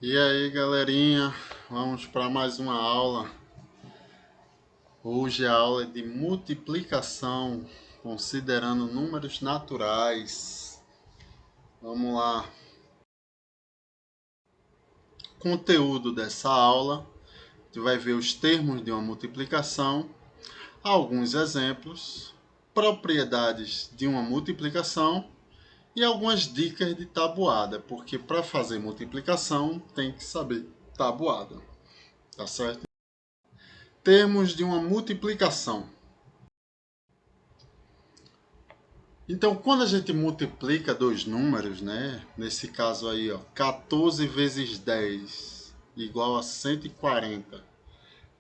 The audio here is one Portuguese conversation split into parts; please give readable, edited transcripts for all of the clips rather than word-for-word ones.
E aí, galerinha, vamos para mais uma aula. Hoje a aula é de multiplicação, considerando números naturais. Vamos lá. Conteúdo dessa aula: tu vai ver os termos de uma multiplicação, alguns exemplos, propriedades de uma multiplicação e algumas dicas de tabuada, porque para fazer multiplicação tem que saber tabuada, tá certo? Termos de uma multiplicação. Então, quando a gente multiplica dois números, né? Nesse caso aí, ó, 14 vezes 10 igual a 140,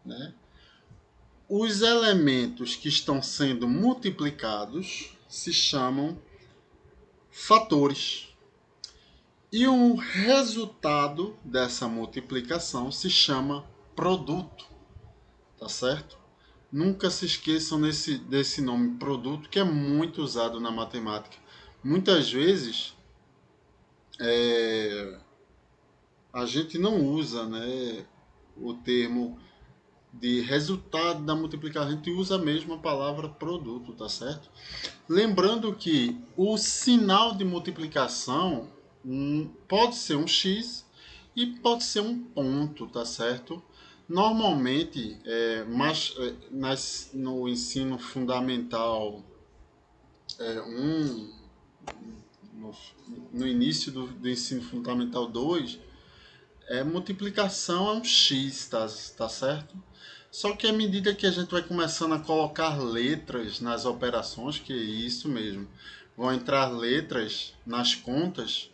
né? Os elementos que estão sendo multiplicados se chamam fatores. E o resultado dessa multiplicação se chama produto, tá certo? Nunca se esqueçam desse nome produto, que é muito usado na matemática. Muitas vezes a gente não usa, né, o termo de resultado da multiplicação, a gente usa mesmo a palavra produto, tá certo? Lembrando que o sinal de multiplicação pode ser um X e pode ser um ponto, tá certo? Normalmente, no ensino fundamental 1, no, no início do ensino fundamental 2, multiplicação é um X, tá certo? Só que à medida que a gente vai começando a colocar letras nas operações, que é isso mesmo, vão entrar letras nas contas,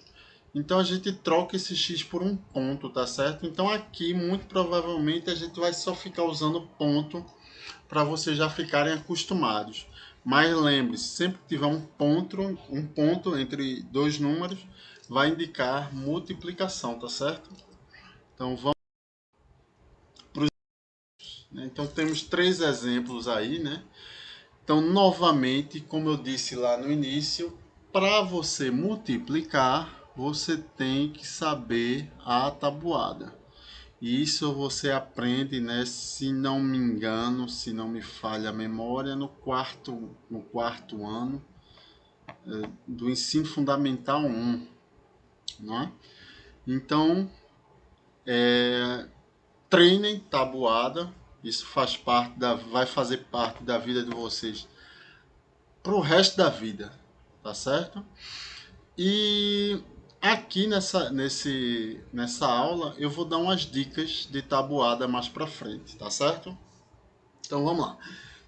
então a gente troca esse X por um ponto, tá certo? Então aqui, muito provavelmente, a gente vai só ficar usando ponto para vocês já ficarem acostumados. Mas lembre-se, sempre que tiver um ponto entre dois números, vai indicar multiplicação, tá certo? Então vamos para os, né? Então temos três exemplos aí, né? Então novamente, como eu disse lá no início, para você multiplicar, você tem que saber a tabuada. E isso você aprende, né, se não me engano, se não me falha a memória, no quarto ano do ensino fundamental 1, né? Então, treinem tabuada, isso vai fazer parte da vida de vocês pro resto da vida, tá certo? E aqui nessa aula eu vou dar umas dicas de tabuada mais pra frente, tá certo? Então vamos lá.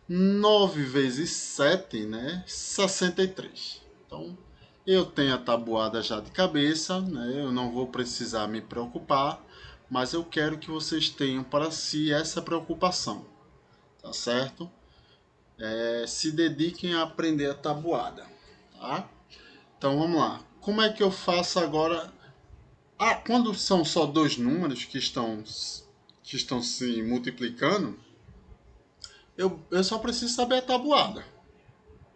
9 vezes 7, né? 63. Então eu tenho a tabuada já de cabeça, né? Eu não vou precisar me preocupar, mas eu quero que vocês tenham para si essa preocupação, tá certo? Se dediquem a aprender a tabuada, tá? Então vamos lá. Como é que eu faço agora? Quando são só dois números que estão se multiplicando, eu só preciso saber a tabuada.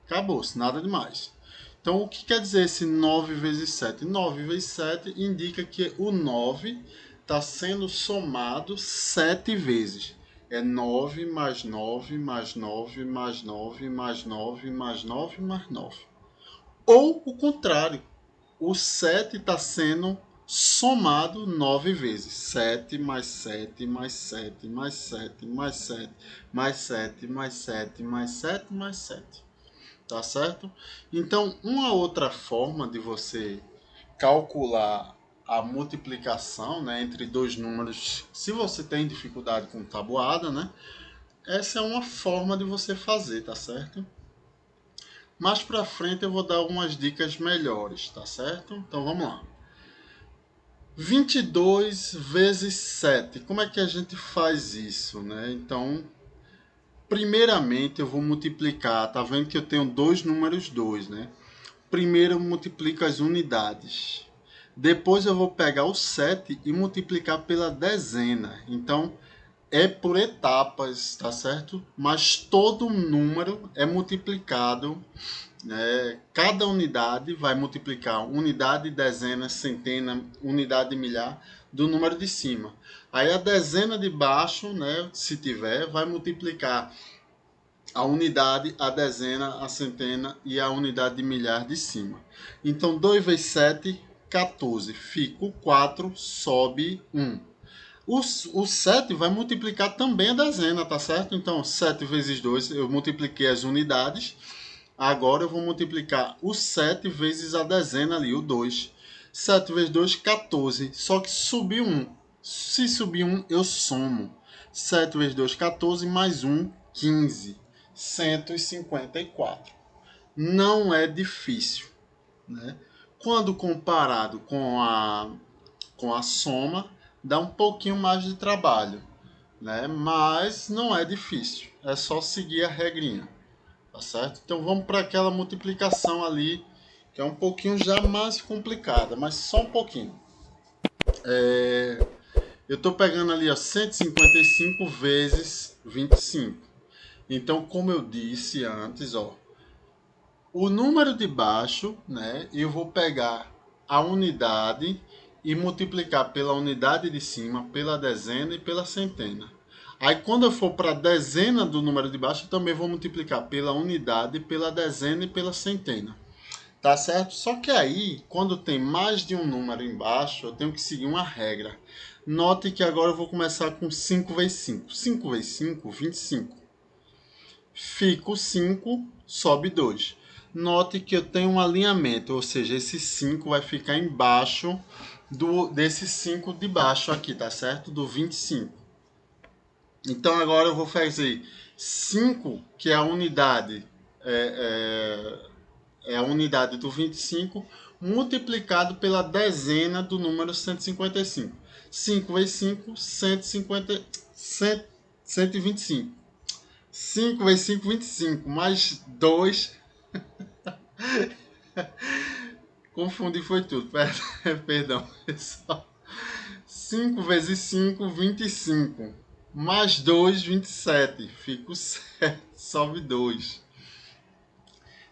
Acabou-se, nada demais. Então, o que quer dizer esse 9 vezes 7? 9 vezes 7 indica que o 9 está sendo somado 7 vezes. É 9 mais 9 mais 9 mais 9 mais 9 mais 9 mais 9. Ou o contrário, o 7 está sendo somado 9 vezes. 7 mais 7 mais 7 mais 7 mais 7 mais 7 mais 7 mais 7 mais 7. Tá certo? Então, uma outra forma de você calcular a multiplicação, né, entre dois números, se você tem dificuldade com tabuada, né, essa é uma forma de você fazer, tá certo? Mais para frente eu vou dar algumas dicas melhores, tá certo? Então vamos lá. 22 vezes 7. Como é que a gente faz isso, né? Então, primeiramente eu vou multiplicar, tá vendo que eu tenho dois números 2, né? Primeiro eu multiplico as unidades. Depois eu vou pegar o 7 e multiplicar pela dezena. Então, é por etapas, tá certo? Mas todo número é multiplicado, né? Cada unidade vai multiplicar unidade, dezena, centena, unidade, milhar. do número de cima. Aí a dezena de baixo, né, se tiver, vai multiplicar a unidade, a dezena, a centena e a unidade de milhar de cima. Então, 2 vezes 7, 14. Fica o 4, sobe 1. O 7 vai multiplicar também a dezena, tá certo? Então, 7 vezes 2, eu multipliquei as unidades. Agora eu vou multiplicar o 7 vezes a dezena ali, o 2. 7 vezes 2, 14. Só que subiu 1. Se subir 1, eu somo. 7 vezes 2, 14, mais 1, 15. 154. Não é difícil, né? Quando comparado com a soma, dá um pouquinho mais de trabalho, né? Mas não é difícil. É só seguir a regrinha, tá certo? Então vamos para aquela multiplicação ali, que é um pouquinho já mais complicada, mas só um pouquinho. Eu estou pegando ali, ó, 155 vezes 25. Então, como eu disse antes, ó, o número de baixo, né, eu vou pegar a unidade e multiplicar pela unidade de cima, pela dezena e pela centena. Aí, quando eu for para a dezena do número de baixo, eu também vou multiplicar pela unidade, pela dezena e pela centena. Tá certo? Só que aí, quando tem mais de um número embaixo, eu tenho que seguir uma regra. Note que agora eu vou começar com 5 vezes 5. 5 vezes 5, 25. Fica o 5, sobe 2. Note que eu tenho um alinhamento, ou seja, esse 5 vai ficar embaixo desse 5 de baixo aqui, tá certo? Do 25. Então agora eu vou fazer 5, que é a unidade, é a unidade do 25, multiplicado pela dezena do número 155. 5 vezes 5, 125. 5 vezes 5, 25. Mais 2. Confundi, foi tudo. Perdão, pessoal. 5 vezes 5, 25. Mais 2, 27. Fica 7. Sobe 2.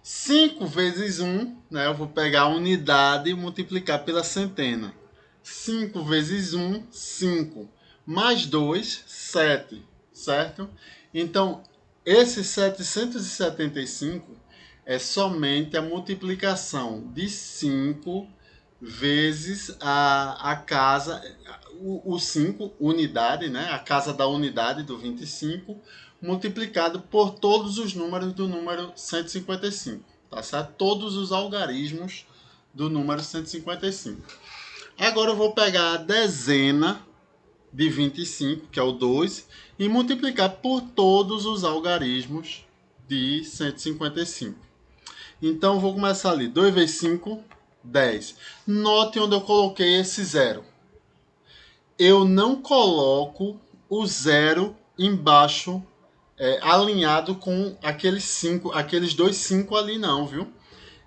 5 vezes 1, né? Eu vou pegar a unidade e multiplicar pela centena. 5 vezes 1, 5. Mais 2, 7. Certo? Então, esse 775 é somente a multiplicação de 5 vezes a casa, o 5, unidade, né? A casa da unidade do 25, multiplicado por todos os números do número 155, tá certo? Todos os algarismos do número 155. Agora eu vou pegar a dezena de 25, que é o 2, e multiplicar por todos os algarismos de 155. Então, eu vou começar ali. 2 vezes 5, 10. Note onde eu coloquei esse zero. Eu não coloco o zero embaixo, alinhado com aqueles dois 5 ali não, viu?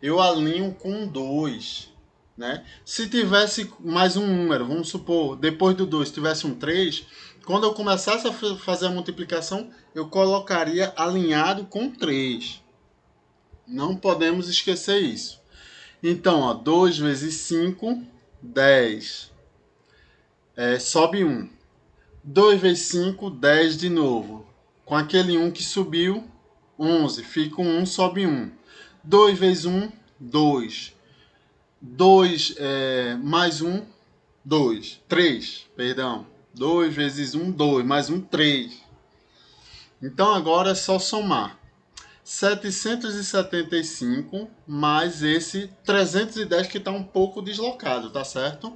Eu alinho com 2. Né? Se tivesse mais um número, vamos supor, depois do 2 tivesse um 3, quando eu começasse a fazer a multiplicação, eu colocaria alinhado com 3. Não podemos esquecer isso. Então, ó, 2 vezes 5, 10. Sobe 1. 2 vezes 5, 10 de novo. Com aquele 1 que subiu, 11. Fica 1, sobe 1. 2 vezes 1, 2. 2 mais 1, 2. 3, perdão. 2 vezes 1, 2. Mais 1, 3. Então agora é só somar. 775 mais esse 310 que está um pouco deslocado, tá certo?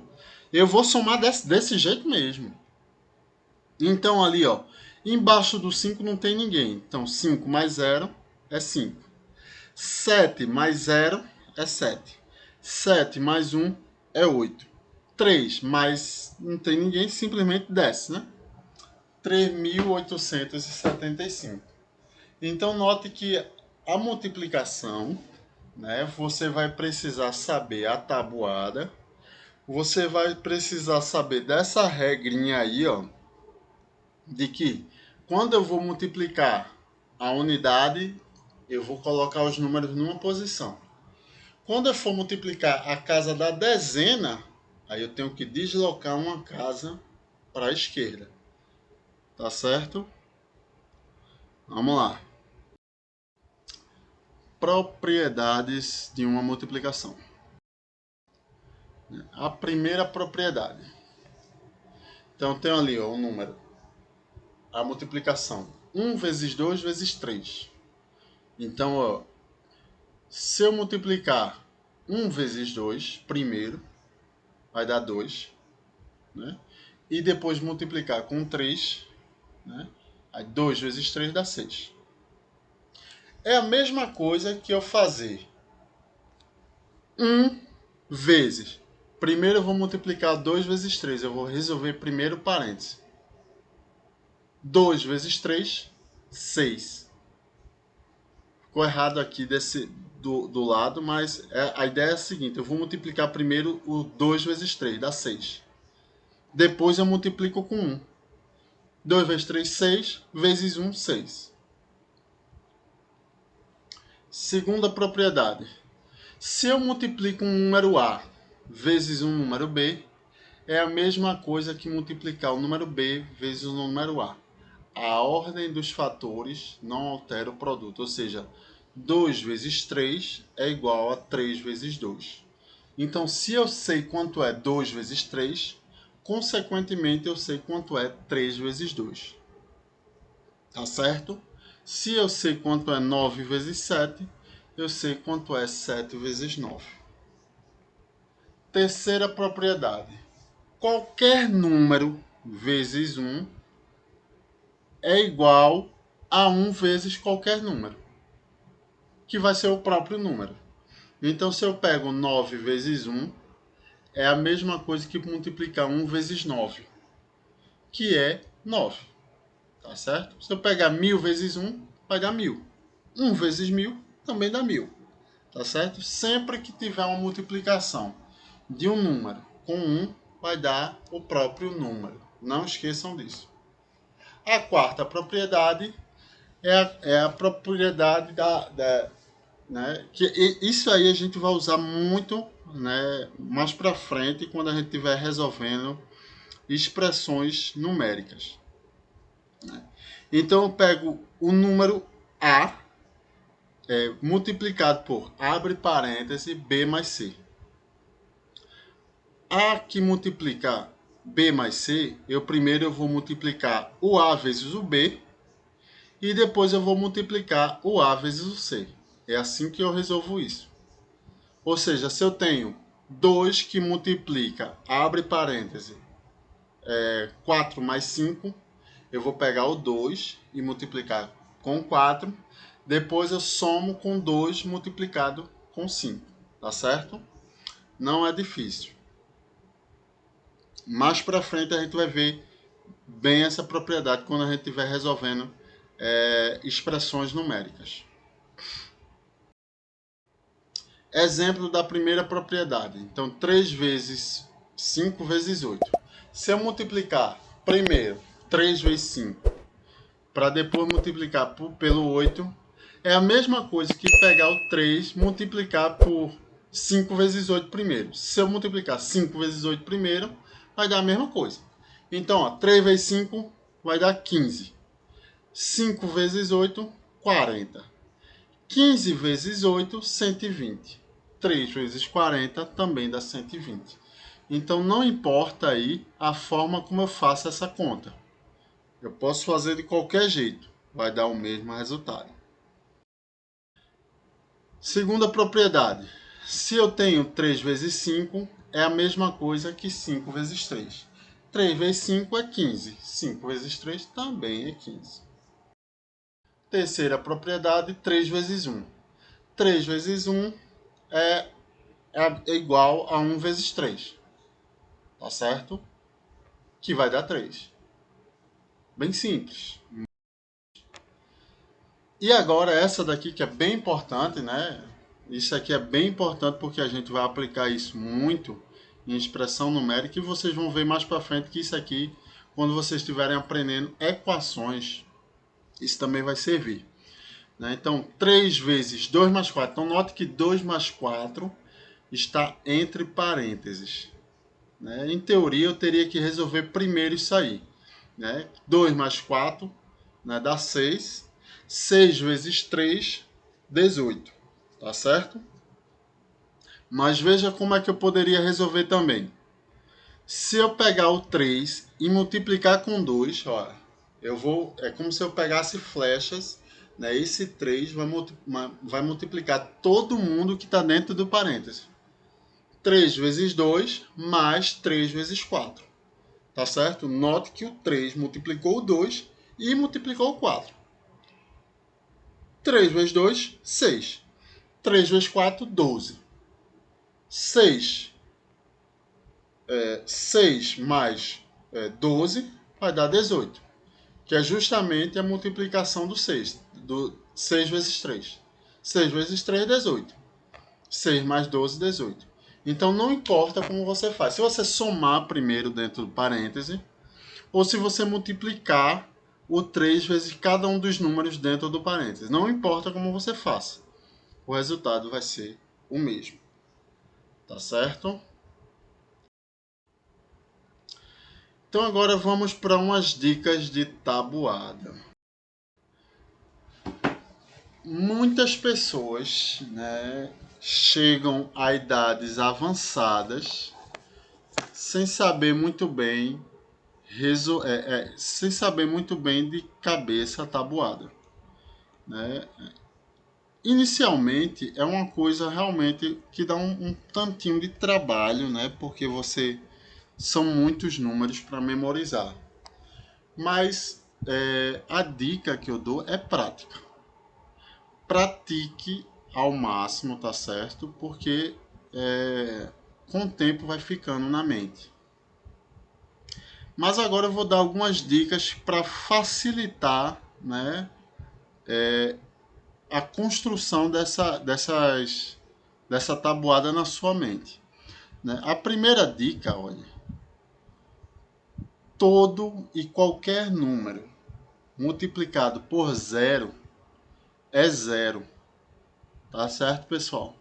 Eu vou somar desse jeito mesmo. Então ali, ó, embaixo do 5 não tem ninguém. Então 5 mais 0 é 5. 7 mais 0 é 7. 7 mais 1 é 8. 3 mais não tem ninguém, simplesmente desce, né? 3.875. Então note que a multiplicação, né, você vai precisar saber a tabuada, você vai precisar saber dessa regrinha aí, ó, de que quando eu vou multiplicar a unidade, eu vou colocar os números numa posição. Quando eu for multiplicar a casa da dezena, Aí eu tenho que deslocar uma casa para a esquerda. Tá certo? Vamos lá. Propriedades de uma multiplicação. A primeira propriedade. Então tem ali ó, o número. A multiplicação. 1 vezes 2 vezes 3. Então, ó, se eu multiplicar 1 vezes 2 primeiro, vai dar 2. Né? E depois multiplicar com 3, né? Aí 2 vezes 3 dá 6. É a mesma coisa que eu fazer 1 vezes. Primeiro eu vou multiplicar 2 vezes 3. Eu vou resolver primeiro o parênteses. 2 vezes 3, 6. Ficou errado aqui do lado, mas a ideia é a seguinte. Eu vou multiplicar primeiro o 2 vezes 3, dá 6. Depois eu multiplico com 1. 2 vezes 3, 6. Vezes 1, 6. Segunda propriedade. Se eu multiplico um número A vezes um número B, é a mesma coisa que multiplicar o número B vezes o número A. A ordem dos fatores não altera o produto, ou seja, 2 vezes 3 é igual a 3 vezes 2. Então, se eu sei quanto é 2 vezes 3, consequentemente eu sei quanto é 3 vezes 2. Tá certo? Se eu sei quanto é 9 vezes 7, eu sei quanto é 7 vezes 9. Terceira propriedade. Qualquer número vezes 1 é igual a 1 vezes qualquer número, que vai ser o próprio número. Então, se eu pego 9 vezes 1, é a mesma coisa que multiplicar 1 vezes 9, que é 9. Tá certo? Se eu pegar 1000 vezes 1, vai dar 1000. 1 vezes 1000 também dá 1000. Tá certo? Sempre que tiver uma multiplicação de um número com 1, vai dar o próprio número. Não esqueçam disso. A quarta propriedade é a propriedade né, que isso aí a gente vai usar muito, né, mais para frente quando a gente estiver resolvendo expressões numéricas. Né? Então eu pego o número A multiplicado por, abre parêntese, B mais C. A que multiplica B mais C, primeiro eu vou multiplicar o A vezes o B e depois eu vou multiplicar o A vezes o C. É assim que eu resolvo isso. Ou seja, se eu tenho 2 que multiplica, abre parêntese, 4 mais 5, eu vou pegar o 2 e multiplicar com 4. Depois eu somo com 2 multiplicado com 5. Tá certo? Não é difícil. Mais para frente a gente vai ver bem essa propriedade quando a gente estiver resolvendo expressões numéricas. Exemplo da primeira propriedade. Então, 3 vezes 5 vezes 8. Se eu multiplicar primeiro 3 vezes 5 para depois multiplicar pelo 8, é a mesma coisa que pegar o 3 multiplicar por 5 vezes 8 primeiro. Se eu multiplicar 5 vezes 8 primeiro, vai dar a mesma coisa. Então, ó, 3 vezes 5 vai dar 15. 5 vezes 8, 40. 15 vezes 8, 120. 3 vezes 40 também dá 120. Então não importa aí a forma como eu faço essa conta. Eu posso fazer de qualquer jeito, vai dar o mesmo resultado. Segunda propriedade. Se eu tenho 3 vezes 5, é a mesma coisa que 5 vezes 3. 3 vezes 5 é 15. 5 vezes 3 também é 15. Terceira propriedade, 3 vezes 1. 3 vezes 1 é igual a 1 vezes 3. Tá certo? Que vai dar 3. Bem simples. E agora essa daqui que é bem importante, né? Isso aqui é bem importante porque a gente vai aplicar isso muito em expressão numérica e vocês vão ver mais para frente que isso aqui, quando vocês estiverem aprendendo equações, isso também vai servir. Né? Então, 3 vezes 2 mais 4. Então, note que 2 mais 4 está entre parênteses. né? Em teoria, eu teria que resolver primeiro isso aí, né? 2 mais 4, né, dá 6. 6 vezes 3, 18. Tá certo? Mas veja como é que eu poderia resolver também. Se eu pegar o 3 e multiplicar com 2, ó, é como se eu pegasse flechas, né? Esse 3 vai multiplicar todo mundo que está dentro do parêntese. 3 vezes 2 mais 3 vezes 4. Tá certo? Note que o 3 multiplicou o 2 e multiplicou o 4. 3 vezes 2, 6. 3 vezes 4, 12. 6 6 mais 12 vai dar 18, que é justamente a multiplicação do 6, do 6 vezes 3. 6 vezes 3 é 18. 6 mais 12, 18. Então não importa como você faz. Se você somar primeiro dentro do parêntese, ou se você multiplicar o 3 vezes cada um dos números dentro do parêntese. Não importa como você faça. O resultado vai ser o mesmo. Tá certo? Então agora vamos para umas dicas de tabuada. Muitas pessoas, né, chegam a idades avançadas sem saber muito bem sem saber muito bem de cabeça a tabuada, né? Inicialmente é uma coisa realmente que dá um tantinho de trabalho, né? Porque são muitos números para memorizar. Mas a dica que eu dou é prática. Pratique ao máximo, tá certo? Porque com o tempo vai ficando na mente. Mas agora eu vou dar algumas dicas para facilitar, né, a construção dessa tabuada na sua mente, né? A primeira dica, olha, todo e qualquer número multiplicado por zero é zero, tá certo, pessoal?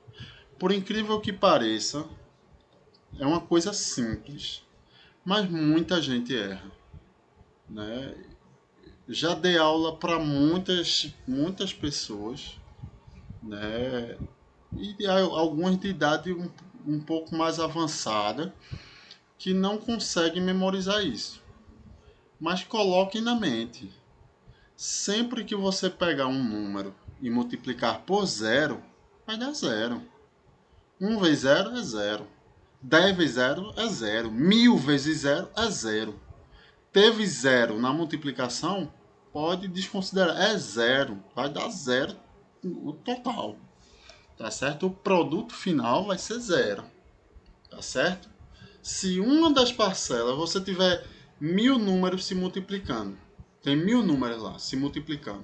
Por incrível que pareça, é uma coisa simples, mas muita gente erra, né? Já dei aula para muitas pessoas, né? E algumas de idade um pouco mais avançada que não conseguem memorizar isso. Mas coloque na mente. Sempre que você pegar um número e multiplicar por zero, vai dar zero. 1 vezes zero é zero. 10 vezes zero é zero. 1000 vezes zero é zero. Teve zero na multiplicação, pode desconsiderar. É zero. Vai dar zero o total. Tá certo? O produto final vai ser zero. Tá certo? Se uma das parcelas você tiver 1000 números se multiplicando, tem 1000 números lá se multiplicando,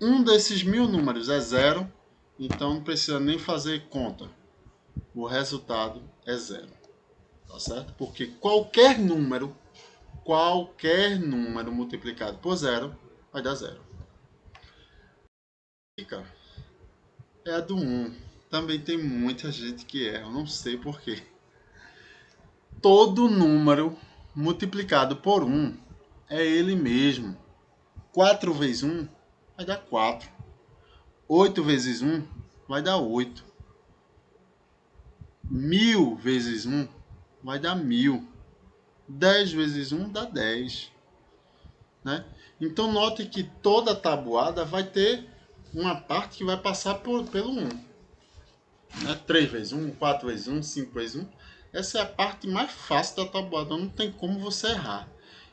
um desses 1000 números é zero, então não precisa nem fazer conta. O resultado é zero. Tá certo? Porque qualquer número multiplicado por zero vai dar zero. É a do 1. Também tem muita gente que erra, eu não sei porquê. Todo número multiplicado por 1 é ele mesmo. 4 vezes 1 vai dar 4. 8 vezes 1 vai dar 8. 1000 vezes 1 vai dar 1000. 10 vezes 1 dá 10. Né? Então note que toda tabuada vai ter uma parte que vai passar pelo 1. Né? 3 vezes 1, 4 vezes 1, 5 vezes 1. Essa é a parte mais fácil da tabuada, não tem como você errar.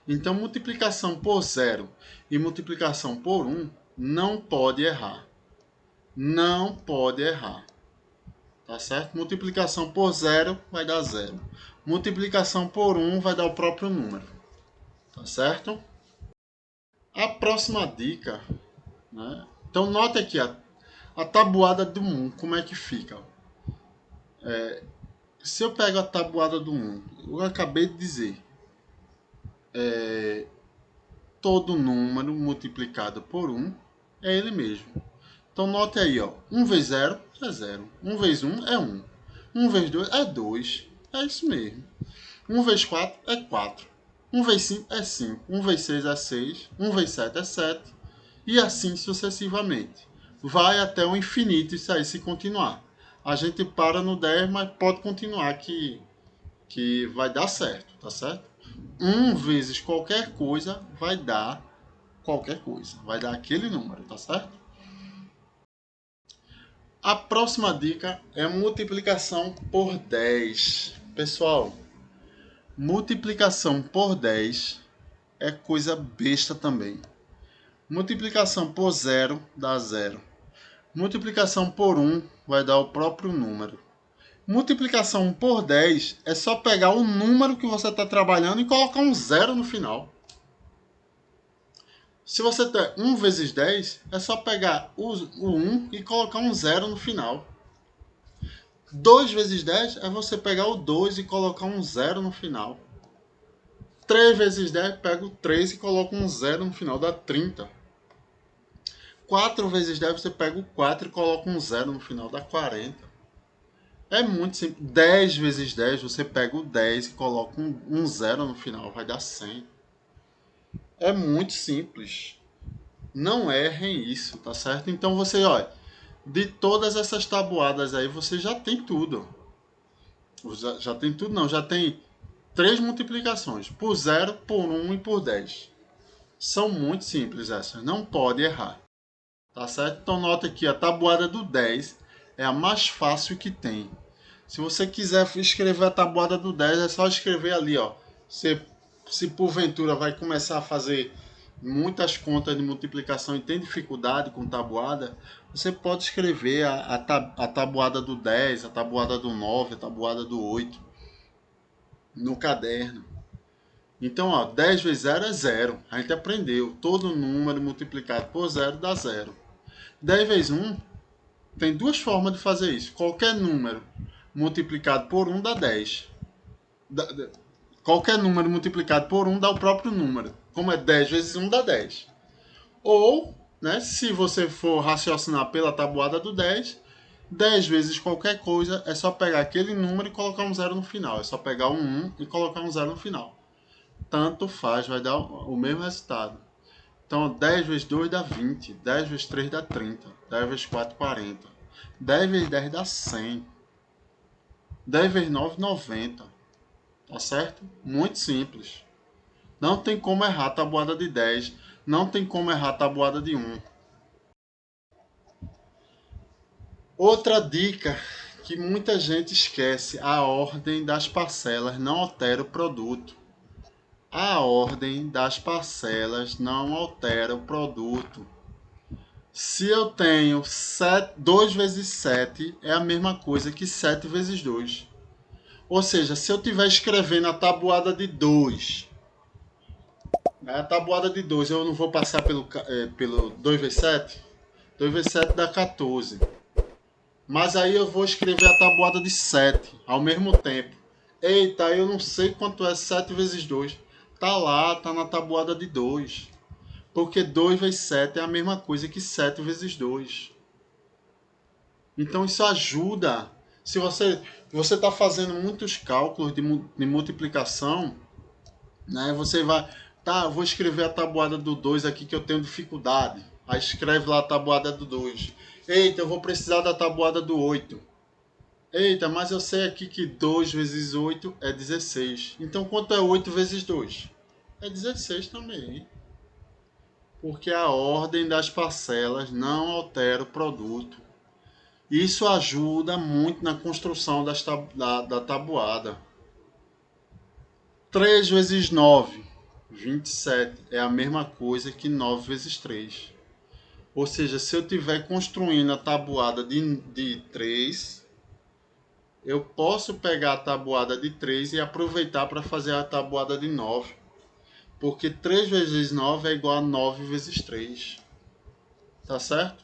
Então multiplicação por 0 e multiplicação por 1 não pode errar. Não pode errar. Tá certo? Multiplicação por 0 vai dar 0. Multiplicação por 1 vai dar o próprio número. Tá certo? A próxima dica, né? Então note aqui a tabuada do 1, como é que fica? Se eu pego a tabuada do 1, eu acabei de dizer, todo número multiplicado por 1 é ele mesmo. Então note aí, ó, 1 vezes 0 é 0. 1 vezes 1 é 1. 1 vezes 2 é 2. É isso mesmo. 1 vezes 4 é 4. 1 vezes 5 é 5. 1 vezes 6 é 6. 1 vezes 7 é 7. E assim sucessivamente. Vai até o infinito isso aí se continuar. A gente para no 10, mas pode continuar que vai dar certo, tá certo? 1 vezes qualquer coisa vai dar qualquer coisa. Vai dar aquele número, tá certo? A próxima dica é multiplicação por 10. Pessoal, multiplicação por 10 é coisa besta também. Multiplicação por 0 dá 0. Multiplicação por 1 vai dar o próprio número. Multiplicação por 10 é só pegar o número que você está trabalhando e colocar um 0 no final. Se você tem 1 vezes 10, é só pegar o 1 e colocar um 0 no final. 2 vezes 10 é você pegar o 2 e colocar um 0 no final. 3 vezes 10, pega o 3 e coloca um 0 no final, dá 30. 4 vezes 10, você pega o 4 e coloca um 0 no final, dá 40. É muito simples. 10 vezes 10, você pega o 10 e coloca um 0 no final, vai dar 100. É muito simples. Não errem isso, tá certo? Então você, olha, de todas essas tabuadas aí, você já tem tudo. Já tem tudo, não. Já tem 3 multiplicações. Por 0, por 1 e por 10. São muito simples essas. Não pode errar. Tá certo? Então nota aqui, a tabuada do 10 é a mais fácil que tem. Se você quiser escrever a tabuada do 10, é só escrever ali, ó. Se porventura vai começar a fazer muitas contas de multiplicação e tem dificuldade com tabuada, você pode escrever a tabuada do 10, a tabuada do 9, a tabuada do 8 no caderno. Então, ó, 10 vezes 0 é 0. A gente aprendeu. Todo número multiplicado por 0 dá 0. 10 vezes 1 tem duas formas de fazer isso. Qualquer número multiplicado por 1 dá 10. Qualquer número multiplicado por 1 dá o próprio número. Como é 10 vezes 1 dá 10. Ou, né, se você for raciocinar pela tabuada do 10, 10 vezes qualquer coisa é só pegar aquele número e colocar um 0 no final. É só pegar um 1 e colocar um 0 no final. Tanto faz, vai dar o mesmo resultado. Então, 10 vezes 2 dá 20. 10 vezes 3 dá 30. 10 vezes 4, 40. 10 vezes 10 dá 100. 10 vezes 9, 90. Tá certo? Muito simples. Não tem como errar a tabuada de 10. Não tem como errar a tabuada de 1. Outra dica que muita gente esquece: a ordem das parcelas não altera o produto. A ordem das parcelas não altera o produto. Se eu tenho 2 vezes 7 é a mesma coisa que 7 vezes 2. Ou seja, se eu estiver escrevendo a tabuada de 2, a tabuada de 2 eu não vou passar pelo 2 vezes 7? 2 vezes 7 dá 14. Mas aí eu vou escrever a tabuada de 7 ao mesmo tempo. Eita, eu não sei quanto é 7 vezes 2. Tá lá, tá na tabuada de 2. Porque 2 vezes 7 é a mesma coisa que 7 vezes 2. Então isso ajuda. Se você está fazendo muitos cálculos de multiplicação, né, você vai... Tá, eu vou escrever a tabuada do 2 aqui que eu tenho dificuldade. Aí escreve lá a tabuada do 2. Eita, eu vou precisar da tabuada do 8. Eita, mas eu sei aqui que 2 vezes 8 é 16. Então quanto é 8 vezes 2? É 16 também. Porque a ordem das parcelas não altera o produto. Isso ajuda muito na construção da tabuada. 3 vezes 9, 27. É a mesma coisa que 9 vezes 3. Ou seja, se eu estiver construindo a tabuada de 3, eu posso pegar a tabuada de 3 e aproveitar para fazer a tabuada de 9. Porque 3 vezes 9 é igual a 9 vezes 3. Tá certo?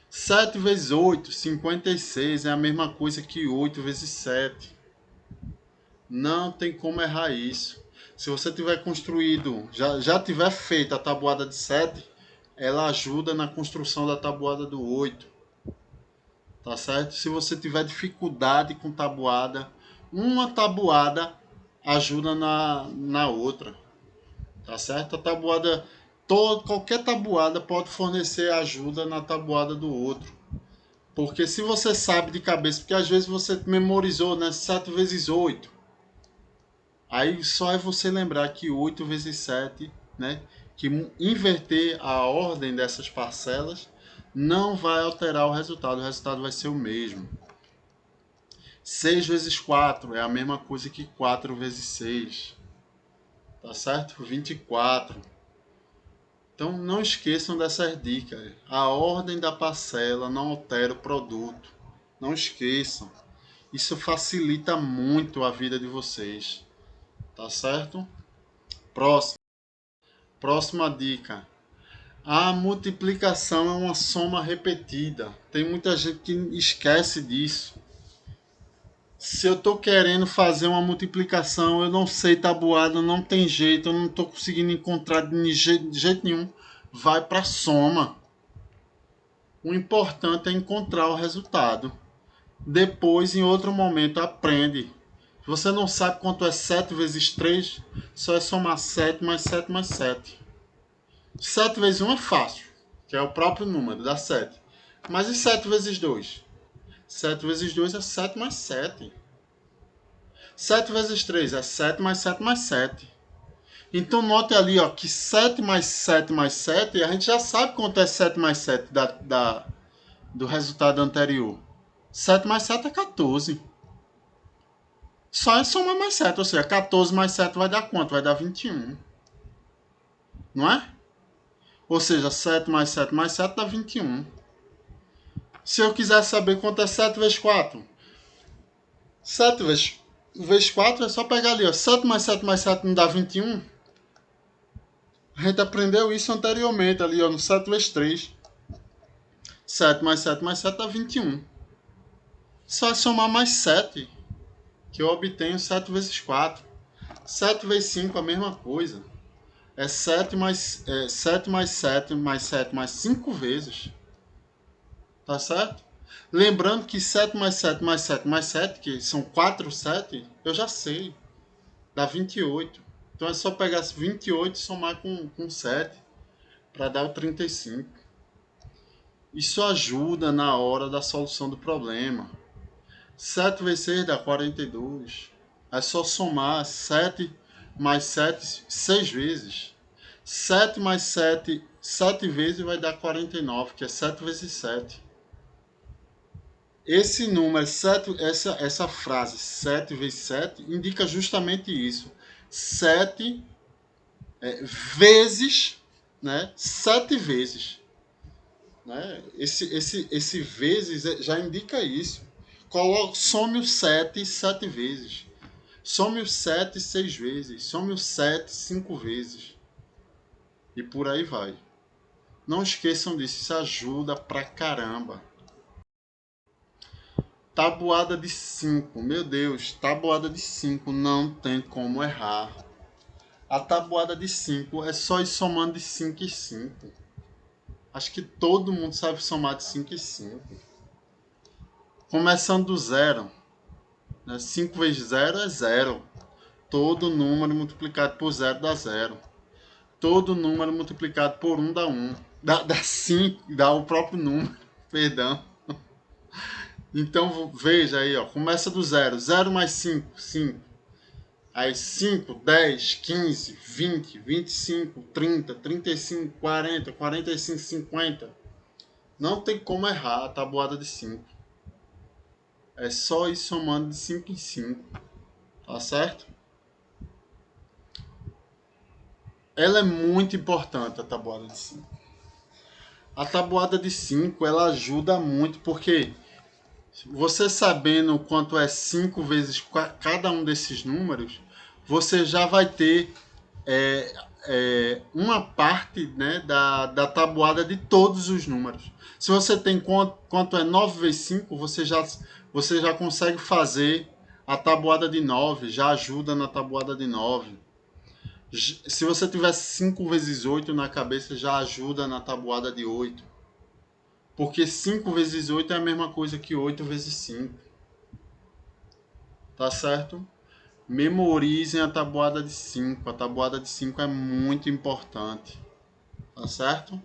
7 vezes 8, 56, é a mesma coisa que 8 vezes 7. Não tem como errar isso. Se você tiver construído, já tiver feito a tabuada de 7, ela ajuda na construção da tabuada do 8. Tá certo? Se você tiver dificuldade com tabuada, uma tabuada ajuda na outra, tá certo? A tabuada, qualquer tabuada pode fornecer ajuda na tabuada do outro. Porque se você sabe de cabeça, porque às vezes você memorizou, né, 7 vezes 8. Aí só é você lembrar que 8 vezes 7, né, que inverter a ordem dessas parcelas não vai alterar o resultado vai ser o mesmo. 6 vezes 4 é a mesma coisa que 4 vezes 6. Tá certo? 24. Então não esqueçam dessas dicas. A ordem da parcela não altera o produto. Não esqueçam. Isso facilita muito a vida de vocês. Tá certo? Próximo. Próxima dica. A multiplicação é uma soma repetida. Tem muita gente que esquece disso. Se eu estou querendo fazer uma multiplicação, eu não sei tabuada, não tem jeito, eu não estou conseguindo encontrar de jeito nenhum, vai para a soma. O importante é encontrar o resultado. Depois, em outro momento, aprende. Se você não sabe quanto é 7 vezes 3, só é somar 7 mais 7 mais 7. 7 vezes 1 é fácil, que é o próprio número, dá 7. Mas e 7 vezes 2? 7 vezes 2 é 7 mais 7. 7 vezes 3 é 7 mais 7 mais 7. Então note ali, ó, que 7 mais 7 mais 7, a gente já sabe quanto é 7 mais 7 do resultado anterior. 7 mais 7 é 14. Só é somar mais 7, ou seja, 14 mais 7 vai dar quanto? Vai dar 21. Não é? Ou seja, 7 mais 7 mais 7 dá 21. Se eu quiser saber quanto é 7 vezes 4, 7 vezes 4 é só pegar ali, ó. 7 mais 7 mais 7 não dá 21? A gente aprendeu isso anteriormente, ali ó, no 7 vezes 3. 7 mais 7 mais 7 dá 21. Só é somar mais 7, que eu obtenho 7 vezes 4. 7 vezes 5 a mesma coisa. É 7 mais 7 mais 7 mais 5 vezes. Tá certo? Lembrando que 7 mais 7 mais 7 mais 7, que são 4 7, eu já sei. Dá 28. Então é só pegar 28 e somar com 7 para dar o 35. Isso ajuda na hora da solução do problema. 7 vezes 6 dá 42. É só somar 7 mais 7 6 vezes. 7 mais 7, 7 vezes vai dar 49, que é 7 vezes 7. Esse número, 7, essa frase 7 vezes 7, indica justamente isso. 7 vezes, né? 7 vezes. Né? Esse vezes já indica isso. Some o 7 7 vezes. Some o 7 6 vezes. Some o 7 5 vezes. E por aí vai. Não esqueçam disso, isso ajuda pra caramba. Tabuada de 5. Meu Deus, tabuada de 5 não tem como errar. A tabuada de 5 é só ir somando de 5 em 5. Acho que todo mundo sabe somar de 5 em 5. Começando do zero. 5 vezes 0 é 0. Todo número multiplicado por 0 dá 0. Todo número multiplicado por 1 dá 1. Dá 5, dá o próprio número. Perdão. Então veja aí, ó. Começa do zero. 0 mais 5, 5. Aí 5, 10, 15, 20, 25, 30, 35, 40, 45, 50. Não tem como errar a tabuada de 5. É só ir somando de 5 em 5. Tá certo? Ela é muito importante, a tabuada de 5. A tabuada de 5, ela ajuda muito, porque você sabendo quanto é 5 vezes cada um desses números, você já vai ter uma parte, né, da tabuada de todos os números. Se você tem quanto é 9 vezes 5, você já consegue fazer a tabuada de 9, já ajuda na tabuada de 9. Se você tiver 5 vezes 8 na cabeça, já ajuda na tabuada de 8. Porque 5 vezes 8 é a mesma coisa que 8 vezes 5. Tá certo? memorizem a tabuada de 5. A tabuada de 5 é muito importante, tá certo?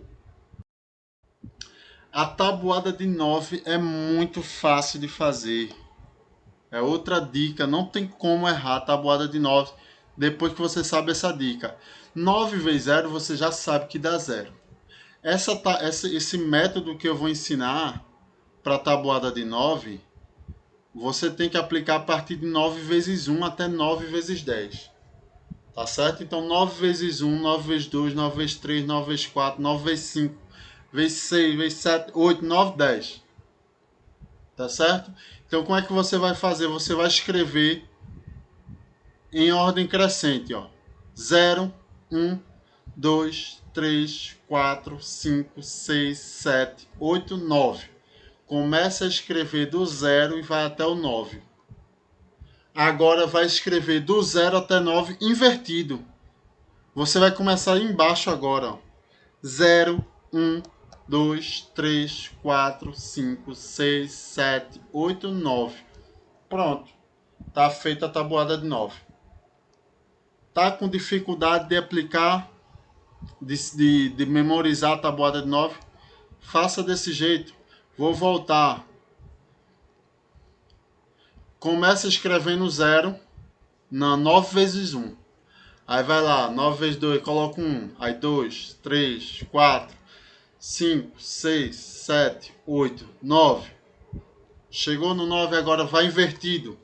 A tabuada de 9 é muito fácil de fazer. É outra dica, não tem como errar a tabuada de 9 depois que você sabe essa dica. 9 vezes 0 você já sabe que dá 0. Esse método que eu vou ensinar para a tabuada de 9, você tem que aplicar a partir de 9 vezes 1 até 9 vezes 10. Tá certo? Então 9 vezes 1, 9 vezes 2, 9 vezes 3, 9 vezes 4, 9 vezes 5, vezes 6, vezes 7, 8, 9, 10. Tá certo? Então como é que você vai fazer? Você vai escrever em ordem crescente, ó. 0, 1, 2, 3, 4, 5, 6, 7, 8, 9. Começa a escrever do 0 e vai até o 9. Agora vai escrever do 0 até 9 invertido. Você vai começar embaixo agora, ó. 0, 1, 2, 3, 4, 5, 6, 7, 8, 9. Pronto. Tá feita a tabuada de 9. Tá com dificuldade de aplicar, de memorizar a tabuada de 9? Faça desse jeito. Vou voltar. Começa escrevendo 0 na 9 vezes 1. Aí vai lá, 9 vezes 2, coloca 1. Aí 2, 3, 4, 5, 6, 7, 8, 9. Chegou no 9, agora vai invertido.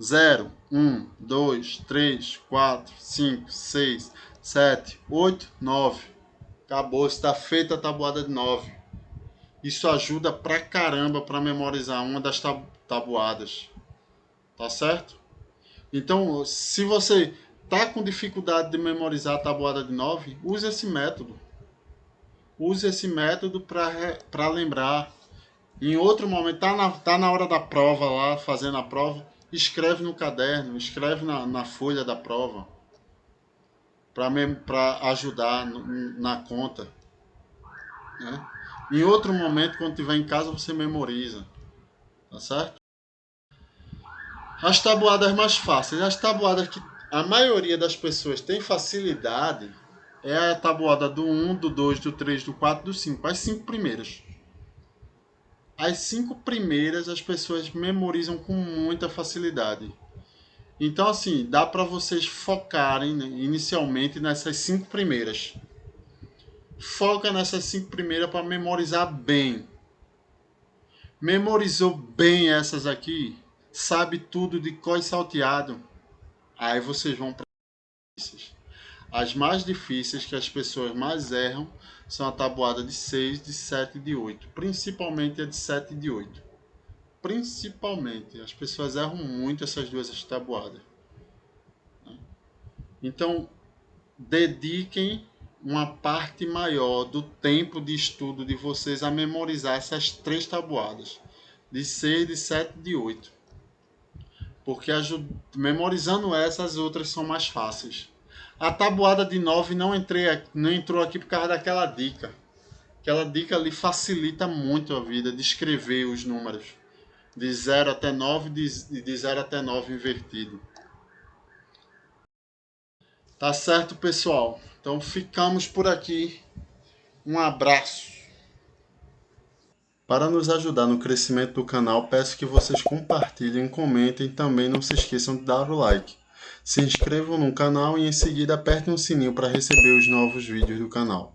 0, 1, 2, 3, 4, 5, 6, 7, 8, 9. Acabou, está feita a tabuada de 9. Isso ajuda pra caramba para memorizar uma das tabuadas. Tá certo? Então, se você tá com dificuldade de memorizar a tabuada de 9, use esse método. Use esse método para lembrar. Em outro momento, tá na hora da prova lá, fazendo a prova, escreve no caderno, escreve na folha da prova, para ajudar na conta. Né? Em outro momento, quando estiver em casa, você memoriza. Tá certo? As tabuadas mais fáceis, as tabuadas que a maioria das pessoas tem facilidade, é a tabuada do 1, do 2, do 3, do 4, do 5. As 5 primeiras. As 5 primeiras as pessoas memorizam com muita facilidade. Então, assim, dá para vocês focarem, né, inicialmente nessas 5 primeiras. Foca nessas 5 primeiras para memorizar bem. Memorizou bem essas aqui, sabe tudo de cor e salteado. Aí vocês vão para as mais difíceis, que as pessoas mais erram, são a tabuada de 6, de 7 e de 8. Principalmente a de 7 e de 8. Principalmente. As pessoas erram muito essas duas tabuadas. Então, dediquem uma parte maior do tempo de estudo de vocês a memorizar essas 3 tabuadas. De 6, de 7 e de 8. Porque memorizando essas, as outras são mais fáceis. A tabuada de 9 não entrou aqui por causa daquela dica. Aquela dica ali facilita muito a vida de escrever os números. De 0 até 9 e de 0 até 9 invertido. Tá certo, pessoal? Então ficamos por aqui. Um abraço. Para nos ajudar no crescimento do canal, peço que vocês compartilhem, comentem e também não se esqueçam de dar o like. Se inscrevam no canal e em seguida apertem o sininho para receber os novos vídeos do canal.